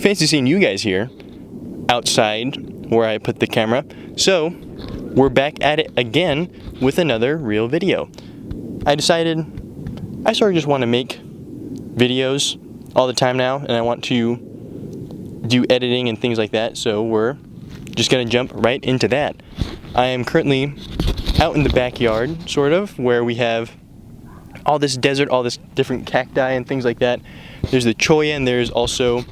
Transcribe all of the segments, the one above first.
fancy seeing you guys here outside where I put the camera. So we're back at it again with another real video. I decided I sort of just want to make videos all the time now, and I want to do editing and things like that, so we're just gonna jump right into that. I am currently out in the backyard, sort of, where we have all this desert, all this different cacti and things like that. There's the cholla, and there's also,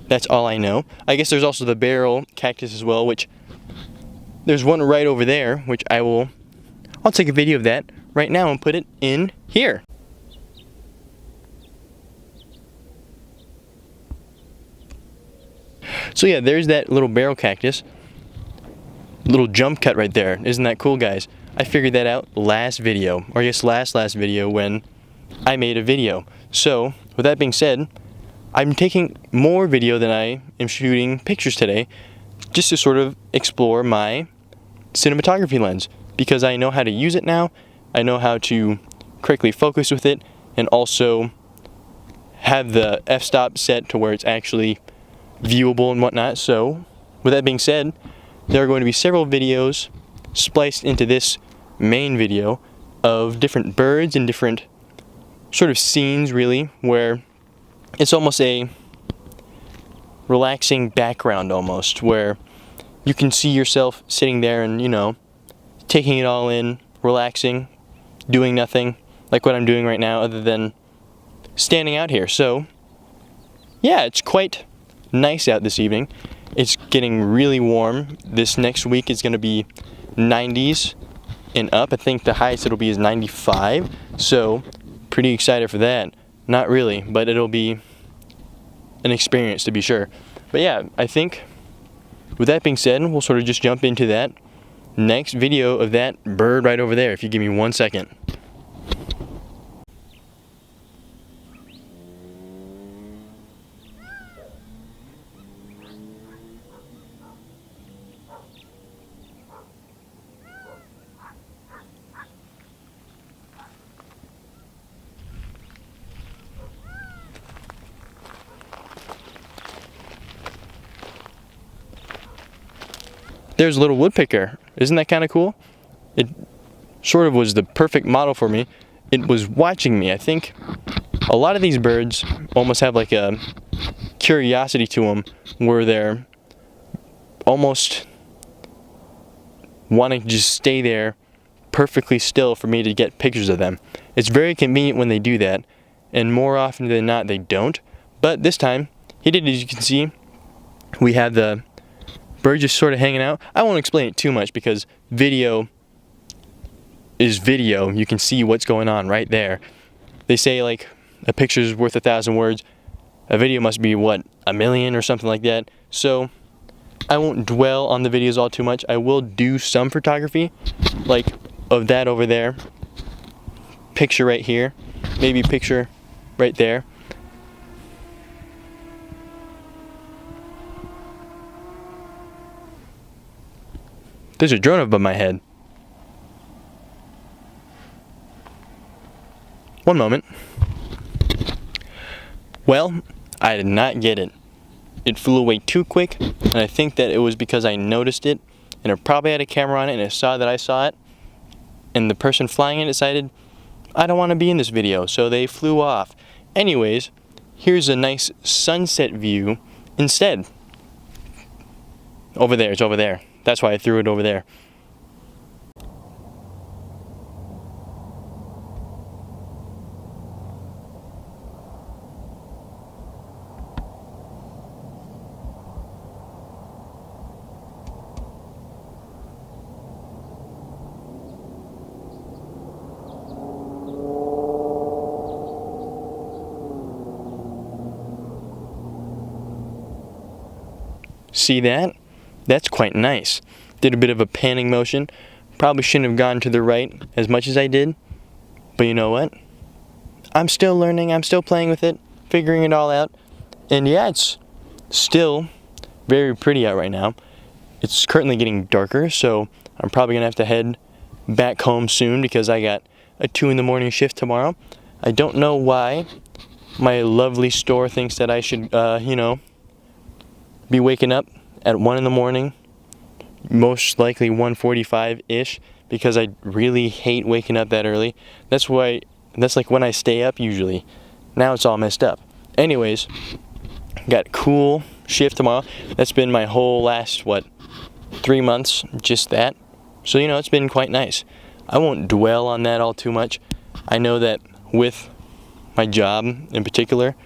that's all I know, I guess there's also the barrel cactus as well, which there's one right over there, which I'll take a video of that right now and put it in here. So yeah, there's that little barrel cactus, little jump cut right there. Isn't that cool, guys? I figured that out last video, or I guess last video when I made a video. So with that being said, I'm taking more video than I am shooting pictures today, just to sort of explore my cinematography lens, because I know how to use it now. I know how to correctly focus with it, and also have the f-stop set to where it's actually viewable and whatnot. So with that being said, there are going to be several videos spliced into this main video of different birds and different sort of scenes, really, where it's almost a relaxing background almost, where you can see yourself sitting there and, you know, taking it all in, relaxing, doing nothing, like what I'm doing right now, other than standing out here. So yeah, it's quite nice out this evening. It's getting really warm. This next week is going to be 90s and up. I think the highest it'll be is 95, so pretty excited for that. Not really, but it'll be an experience to be sure. But yeah, I think with that being said, we'll sort of just jump into that next video of that bird right over there, if you give me 1 second. There's a little woodpecker. Isn't that kind of cool? It sort of was the perfect model for me. It was watching me. I think a lot of these birds almost have like a curiosity to them, where they're almost wanting to just stay there perfectly still for me to get pictures of them. It's very convenient when they do that, and more often than not they don't. But this time he did. As you can see, we have the bird just sort of hanging out. I won't explain it too much because video is video. You can see what's going on right there. They say like a picture's worth 1,000 words. A video must be what, 1,000,000 or something like that. So I won't dwell on the videos all too much. I will do some photography, like of that over there, picture right here, maybe picture right there. There's a drone above my head. One moment. Well, I did not get it. It flew away too quick, and I think that it was because I noticed it, and it probably had a camera on it, and it saw that I saw it, and the person flying it decided, I don't want to be in this video, so they flew off. Anyways, here's a nice sunset view instead. Over there, it's over there. That's why I threw it over there. See that? That's quite nice. Did a bit of a panning motion. Probably shouldn't have gone to the right as much as I did. But you know what? I'm still learning. I'm still playing with it. Figuring it all out. And yeah, it's still very pretty out right now. It's currently getting darker, so I'm probably going to have to head back home soon because I got a 2 in the morning shift tomorrow. I don't know why my lovely store thinks that I should, be waking up at 1 in the morning, most likely 1:45-ish, because I really hate waking up that early. That's like when I stay up usually. Now it's all messed up. Anyways, got a cool shift tomorrow. That's been my whole last, 3 months, just that. So, it's been quite nice. I won't dwell on that all too much. I know that with my job in particular,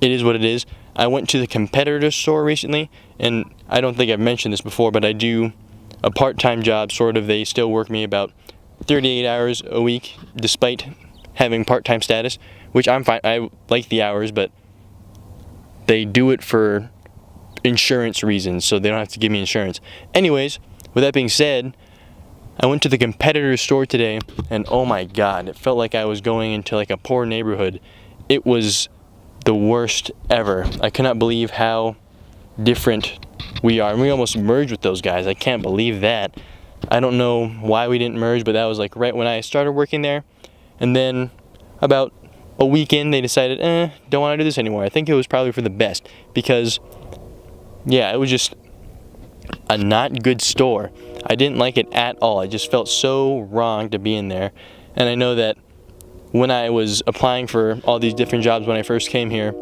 it is what it is. I went to the competitor store recently, and I don't think I've mentioned this before, but I do a part-time job, sort of. They still work me about 38 hours a week, despite having part-time status, which I'm fine. I like the hours, but they do it for insurance reasons, so they don't have to give me insurance. Anyways, with that being said, I went to the competitor store today, and oh my god, it felt like I was going into like a poor neighborhood. It was the worst ever. I cannot believe how different we are. And we almost merged with those guys. I can't believe that. I don't know why we didn't merge, but that was like right when I started working there. And then about a week in, they decided, don't want to do this anymore. I think it was probably for the best, because yeah, it was just a not good store. I didn't like it at all. I just felt so wrong to be in there. And I know that when I was applying for all these different jobs when I first came here,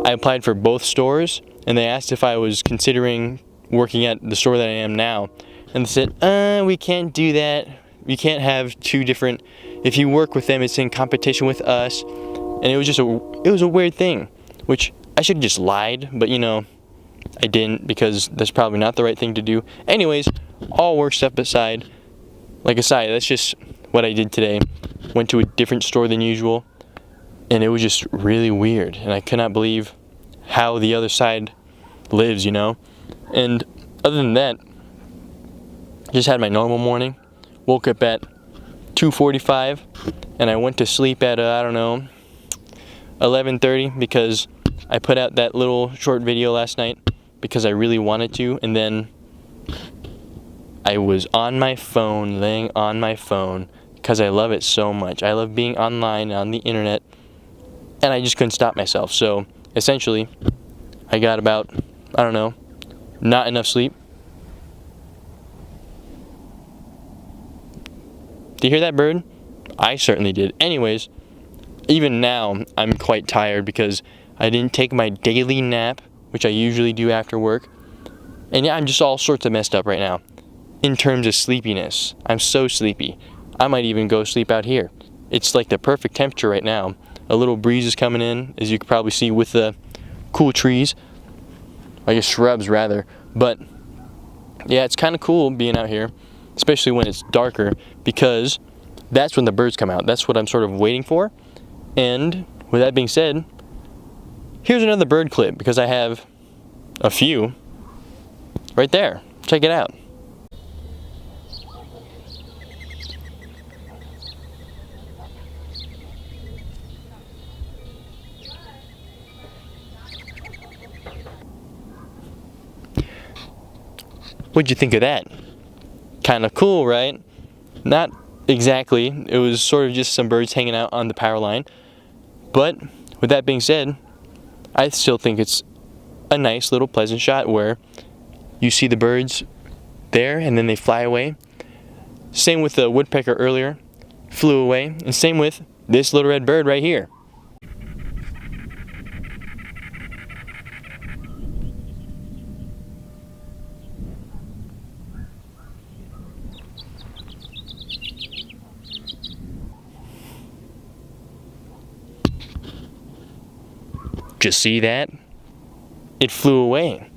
I applied for both stores, and they asked if I was considering working at the store that I am now. And they said, we can't do that. We can't have two different, if you work with them, it's in competition with us. And it was just it was a weird thing, which I should have just lied, but I didn't, because that's probably not the right thing to do. Anyways, all work stuff aside, that's just what I did today. Went to a different store than usual, and it was just really weird, and I could not believe how the other side lives, And other than that, just had my normal morning. Woke up at 2:45, and I went to sleep at, 11:30, because I put out that little short video last night because I really wanted to, and then I was on my phone, laying on my phone, because I love it so much. I love being online, on the internet, and I just couldn't stop myself. So essentially, I got about, not enough sleep. Do you hear that bird? I certainly did. Anyways, even now, I'm quite tired because I didn't take my daily nap, which I usually do after work. And yeah, I'm just all sorts of messed up right now. In terms of sleepiness, I'm so sleepy. I might even go sleep out here. It's like the perfect temperature right now. A little breeze is coming in, as you can probably see with the cool trees. I guess shrubs rather. But yeah, it's kind of cool being out here, especially when it's darker, because that's when the birds come out. That's what I'm sort of waiting for. And with that being said, here's another bird clip, because I have a few right there. Check it out. What'd you think of that? Kind of cool, right? Not exactly. It was sort of just some birds hanging out on the power line. But with that being said, I still think it's a nice little pleasant shot where you see the birds there and then they fly away. Same with the woodpecker earlier, flew away. And same with this little red bird right here. Just see that? It flew away.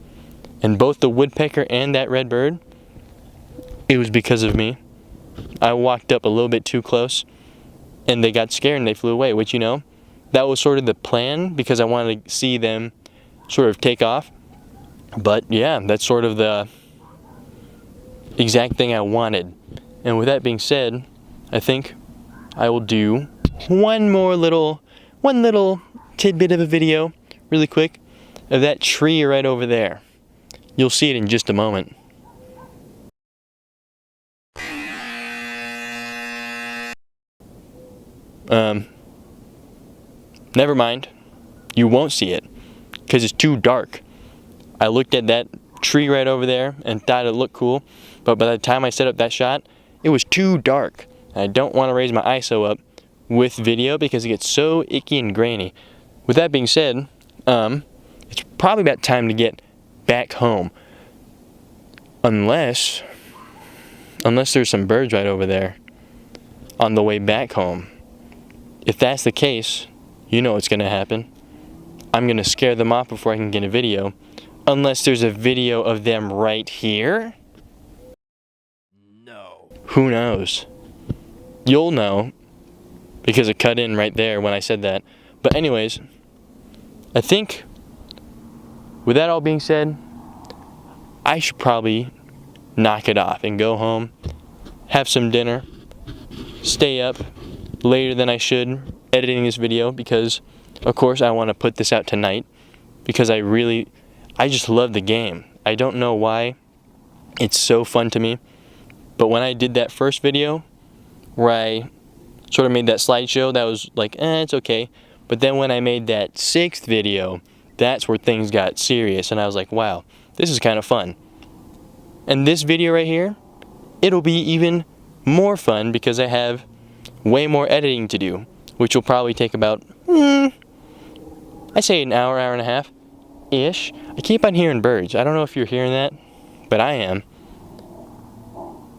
And both the woodpecker and that red bird, it was because of me. I walked up a little bit too close, and they got scared and they flew away, which, that was sort of the plan, because I wanted to see them sort of take off. But yeah, that's sort of the exact thing I wanted. And with that being said, I think I will do one little tidbit of a video really quick of that tree right over there. You'll see it in just a moment. Never mind. You won't see it because it's too dark. I looked at that tree right over there and thought it looked cool, but by the time I set up that shot, it was too dark. I don't want to raise my ISO up with video because it gets so icky and grainy. With that being said, it's probably about time to get back home. Unless there's some birds right over there on the way back home. If that's the case, you know what's gonna happen. I'm gonna scare them off before I can get a video. Unless there's a video of them right here. No. Who knows? You'll know, because it cut in right there when I said that. But anyways, I think with that all being said, I should probably knock it off and go home, have some dinner, stay up later than I should editing this video because, of course, I want to put this out tonight because I just love the game. I don't know why. It's so fun to me. But when I did that first video where I sort of made that slideshow, that was like, it's okay. But then when I made that 6th video, that's where things got serious and I was like, wow, this is kind of fun. And this video right here, it'll be even more fun because I have way more editing to do, which will probably take about, I say an hour, hour and a half-ish. I keep on hearing birds. I don't know if you're hearing that, but I am.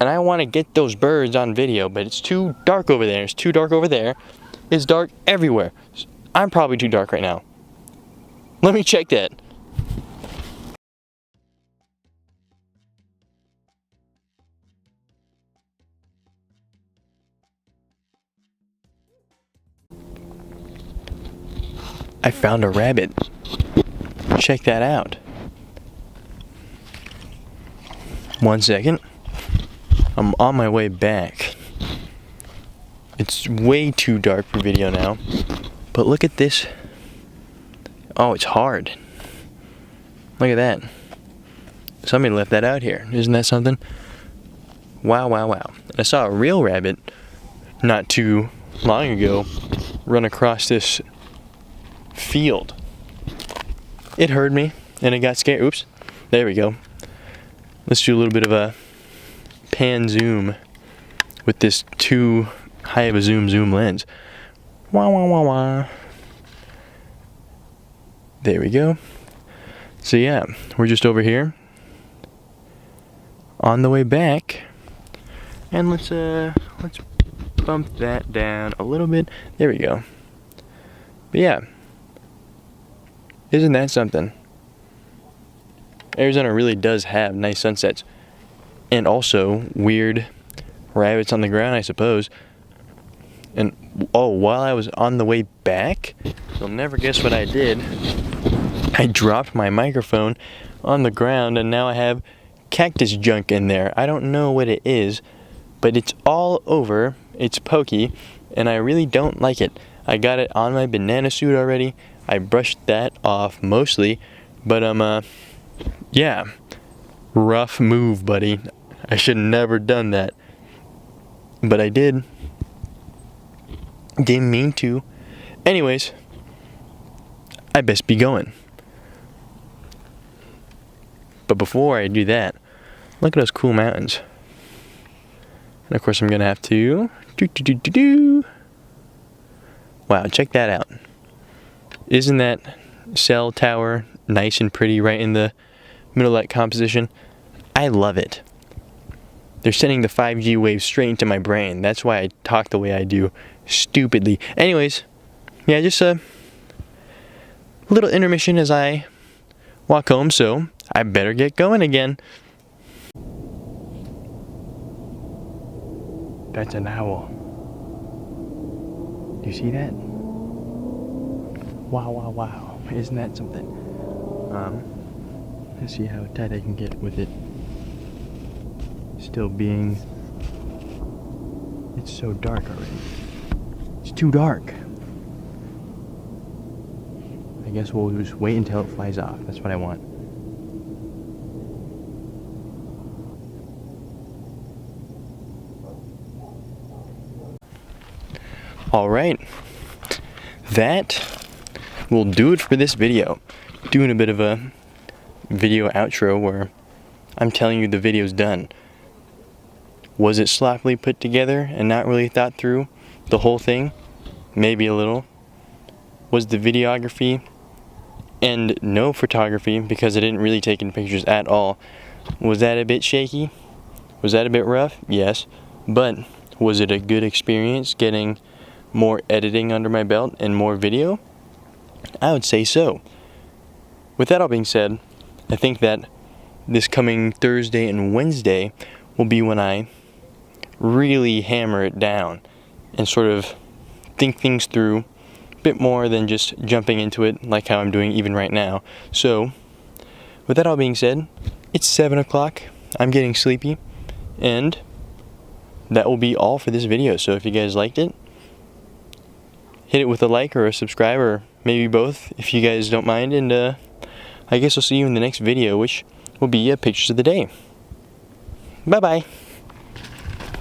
And I want to get those birds on video, but it's too dark over there. It's too dark over there. It's dark everywhere. I'm probably too dark right now. Let me check that. I found a rabbit. Check that out. 1 second. I'm on my way back. It's way too dark for video now. But look at this. Oh, it's hard. Look at that. Somebody left that out here. Isn't that something? Wow, wow, wow. I saw a real rabbit not too long ago run across this field. It heard me and it got scared. Oops. There we go. Let's do a little bit of a pan zoom with this too high of a zoom lens. Wah wah wah wah. There we go. So yeah, we're just over here on the way back, and let's bump that down a little bit. There we go. But yeah, isn't that something? Arizona really does have nice sunsets, and also weird rabbits on the ground, I suppose. And oh, while I was on the way back, you'll never guess what I did. I dropped my microphone on the ground and now I have cactus junk in there. I don't know what it is, but it's all over. It's pokey and I really don't like it. I got it on my banana suit already. I brushed that off mostly, but yeah, rough move, buddy. I should never done that, but I did. Didn't mean to. Anyways, I best be going. But before I do that, look at those cool mountains. And of course I'm gonna have to Wow, check that out. Isn't that cell tower nice and pretty right in the middle of that composition? I love it. They're sending the 5G wave straight into my brain. That's why I talk the way I do, stupidly. Anyways, yeah, just a little intermission as I walk home, so I better get going again. That's an owl. Do you see that? Wow, wow, wow. Isn't that something? Let's see how tight I can get with it. Still being... It's so dark already. It's too dark. I guess we'll just wait until it flies off. That's what I want. Alright. That will do it for this video. Doing a bit of a video outro where I'm telling you the video's done. Was it sloppily put together and not really thought through the whole thing? Maybe a little. Was the videography and no photography, because I didn't really take any pictures at all, was that a bit shaky? Was that a bit rough? Yes. But was it a good experience getting more editing under my belt and more video? I would say so. With that all being said, I think that this coming Thursday and Wednesday will be when I really hammer it down and sort of think things through a bit more than just jumping into it like how I'm doing even right now. So, with that all being said, it's 7 o'clock, I'm getting sleepy, and that will be all for this video. So if you guys liked it, hit it with a like or a subscribe, or maybe both if you guys don't mind, and I guess I'll see you in the next video, which will be pictures of the day. Bye bye.